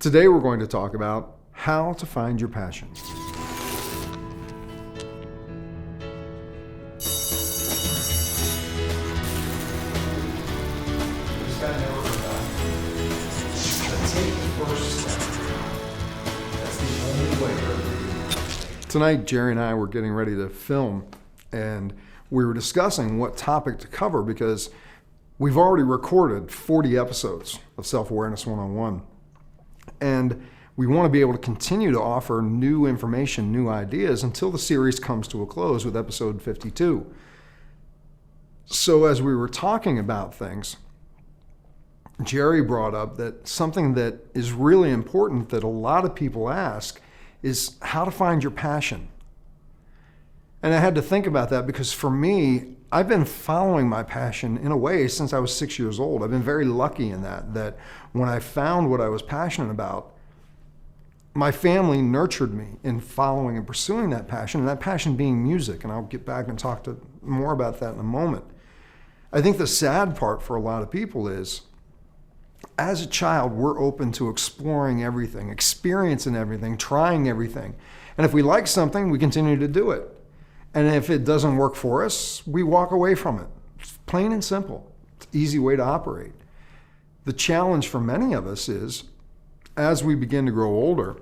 Today we're going to talk about how to find your passion. Tonight, Jerry and I were getting ready to film, and we were discussing what topic to cover because we've already recorded 40 episodes of Self-Awareness 101. And we want to be able to continue to offer new information, new ideas until the series comes to a close with episode 52. So as we were talking about things, Jerry brought up that something that is really important that a lot of people ask is how to find your passion. And I had to think about that because for me, I've been following my passion in a way since I was 6 years old. I've been very lucky in that when I found what I was passionate about, my family nurtured me in following and pursuing that passion, and that passion being music. And I'll get back and talk more about that in a moment. I think the sad part for a lot of people is, as a child, we're open to exploring everything, experiencing everything, trying everything. And if we like something, we continue to do it. And if it doesn't work for us, we walk away from it. It's plain and simple. It's an easy way to operate. The challenge for many of us is, as we begin to grow older,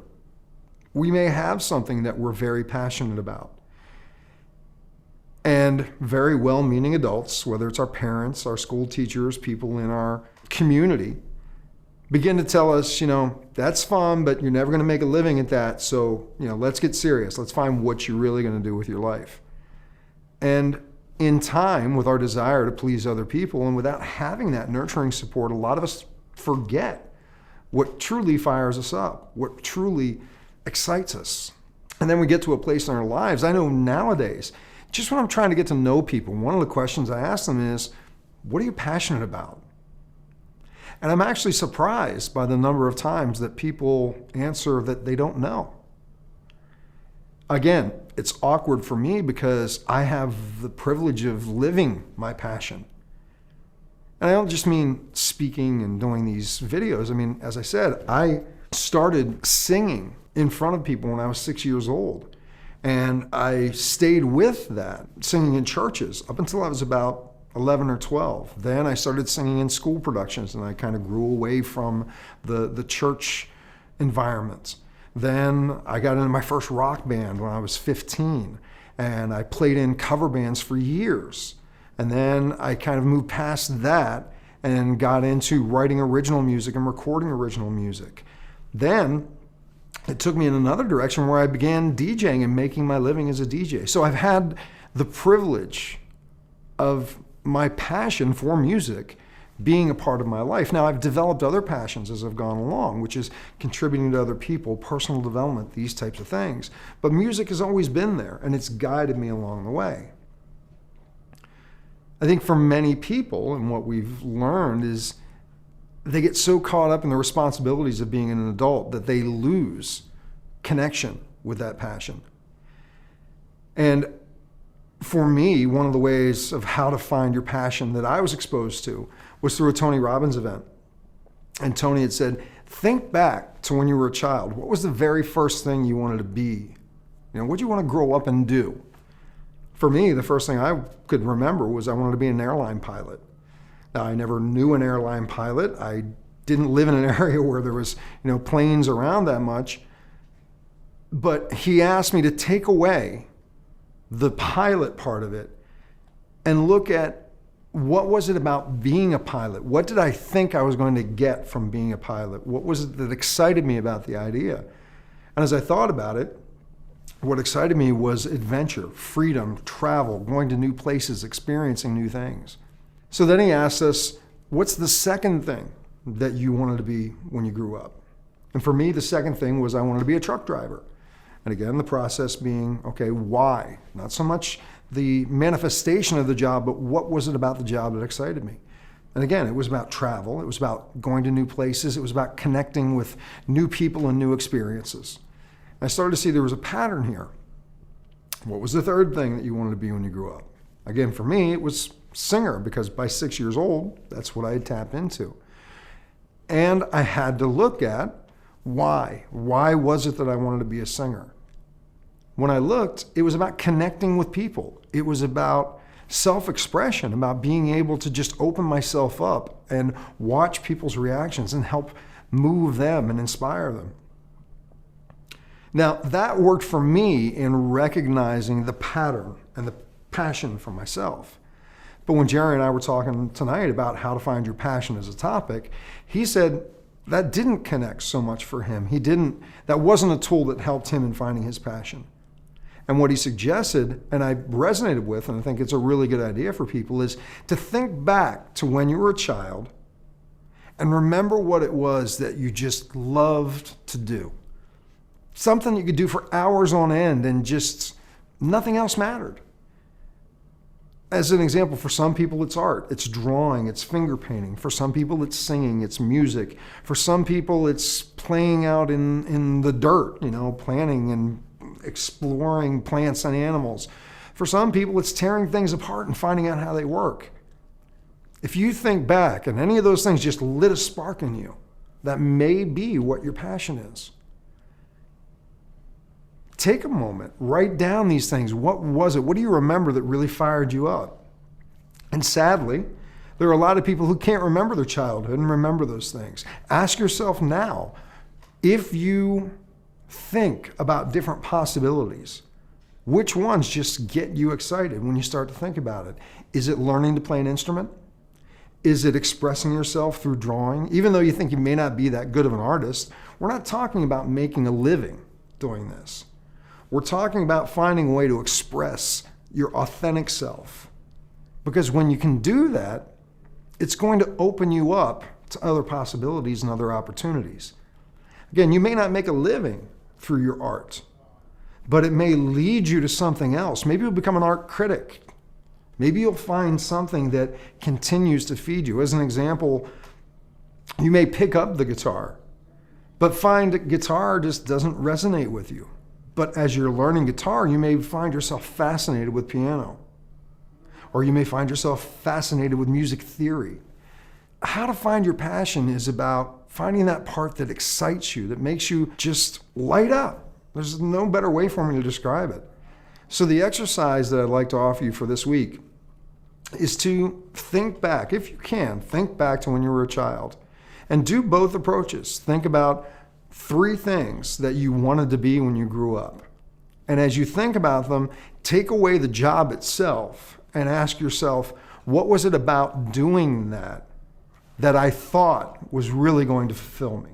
we may have something that we're very passionate about. And very well-meaning adults, whether it's our parents, our school teachers, people in our community, begin to tell us, that's fun, but you're never going to make a living at that. So, let's get serious. Let's find what you're really going to do with your life. And in time, with our desire to please other people and without having that nurturing support, a lot of us forget what truly fires us up, what truly excites us. And then we get to a place in our lives. I know nowadays, just when I'm trying to get to know people, one of the questions I ask them is, what are you passionate about? And I'm actually surprised by the number of times that people answer that they don't know. Again, it's awkward for me because I have the privilege of living my passion. And I don't just mean speaking and doing these videos. I mean, as I said, I started singing in front of people when I was 6 years old. And I stayed with that, singing in churches, up until I was about 11 or 12. Then I started singing in school productions, and I kind of grew away from the church environment. Then I got into my first rock band when I was 15, and I played in cover bands for years. And then I kind of moved past that and got into writing original music and recording original music. Then it took me in another direction where I began DJing and making my living as a DJ. So I've had the privilege of my passion for music being a part of my life. Now, I've developed other passions as I've gone along, which is contributing to other people, personal development, these types of things. But music has always been there, and it's guided me along the way. I think for many people, and what we've learned is they get so caught up in the responsibilities of being an adult that they lose connection with that passion. And for me, one of the ways of how to find your passion that I was exposed to was through a Tony Robbins event. And Tony had said, think back to when you were a child. What was the very first thing you wanted to be? What do you want to grow up and do? For me, the first thing I could remember was I wanted to be an airline pilot. Now, I never knew an airline pilot. I didn't live in an area where there was, planes around that much. But he asked me to take away the pilot part of it and look at what was it about being a pilot? What did I think I was going to get from being a pilot? What was it that excited me about the idea? And as I thought about it, what excited me was adventure, freedom, travel, going to new places, experiencing new things. So then he asked us, what's the second thing that you wanted to be when you grew up? And for me, the second thing was I wanted to be a truck driver. And again, the process being, okay, why? Not so much the manifestation of the job, but what was it about the job that excited me? And again, it was about travel. It was about going to new places. It was about connecting with new people and new experiences. I started to see there was a pattern here. What was the third thing that you wanted to be when you grew up? Again, for me, it was singer, because by 6 years old, that's what I had tapped into. And I had to look at Why? Why was it that I wanted to be a singer? When I looked, it was about connecting with people. It was about self-expression, about being able to just open myself up and watch people's reactions and help move them and inspire them. Now, that worked for me in recognizing the pattern and the passion for myself. But when Jerry and I were talking tonight about how to find your passion as a topic, he said that didn't connect so much for him. That wasn't a tool that helped him in finding his passion. And what he suggested, and I resonated with, and I think it's a really good idea for people, is to think back to when you were a child and remember what it was that you just loved to do. Something you could do for hours on end and just nothing else mattered. As an example, for some people it's art, it's drawing, it's finger painting. For some people it's singing, it's music. For some people it's playing out in the dirt, planting and exploring plants and animals. For some people it's tearing things apart and finding out how they work. If you think back and any of those things just lit a spark in you, that may be what your passion is. Take a moment, write down these things. What was it? What do you remember that really fired you up? And sadly, there are a lot of people who can't remember their childhood and remember those things. Ask yourself now, if you think about different possibilities, which ones just get you excited when you start to think about it? Is it learning to play an instrument? Is it expressing yourself through drawing? Even though you think you may not be that good of an artist, we're not talking about making a living doing this. We're talking about finding a way to express your authentic self. Because when you can do that, it's going to open you up to other possibilities and other opportunities. Again, you may not make a living through your art, but it may lead you to something else. Maybe you'll become an art critic. Maybe you'll find something that continues to feed you. As an example, you may pick up the guitar, but find that guitar just doesn't resonate with you. But as you're learning guitar, you may find yourself fascinated with piano, or you may find yourself fascinated with music theory. How to find your passion is about finding that part that excites you, that makes you just light up. There's no better way for me to describe it. So the exercise that I'd like to offer you for this week is to think back, if you can, think back to when you were a child and do both approaches. Think about 3 things that you wanted to be when you grew up. And as you think about them, take away the job itself and ask yourself, what was it about doing that I thought was really going to fulfill me?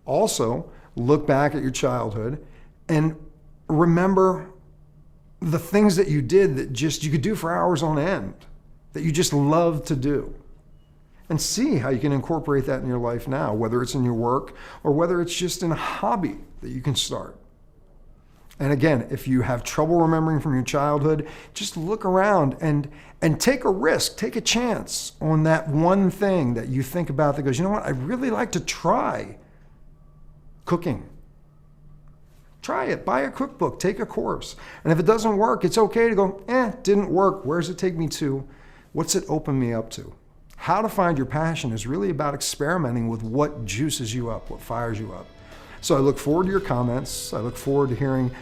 Also, look back at your childhood and remember the things that you did that just you could do for hours on end, that you just loved to do. And see how you can incorporate that in your life now, whether it's in your work or whether it's just in a hobby that you can start. And again, if you have trouble remembering from your childhood, just look around and take a risk, take a chance on that one thing that you think about that goes, you know what, I'd really like to try cooking. Try it, buy a cookbook, take a course. And if it doesn't work, it's okay to go, didn't work. Where does it take me to? What's it open me up to? How to find your passion is really about experimenting with what juices you up, what fires you up. So I look forward to your comments. I look forward to hearing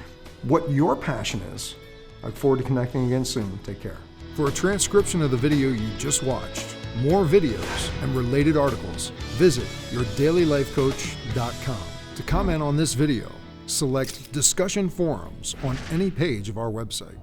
what your passion is. I look forward to connecting again soon. Take care. For a transcription of the video you just watched, more videos, and related articles, visit yourdailylifecoach.com. To comment on this video, select Discussion Forums on any page of our website.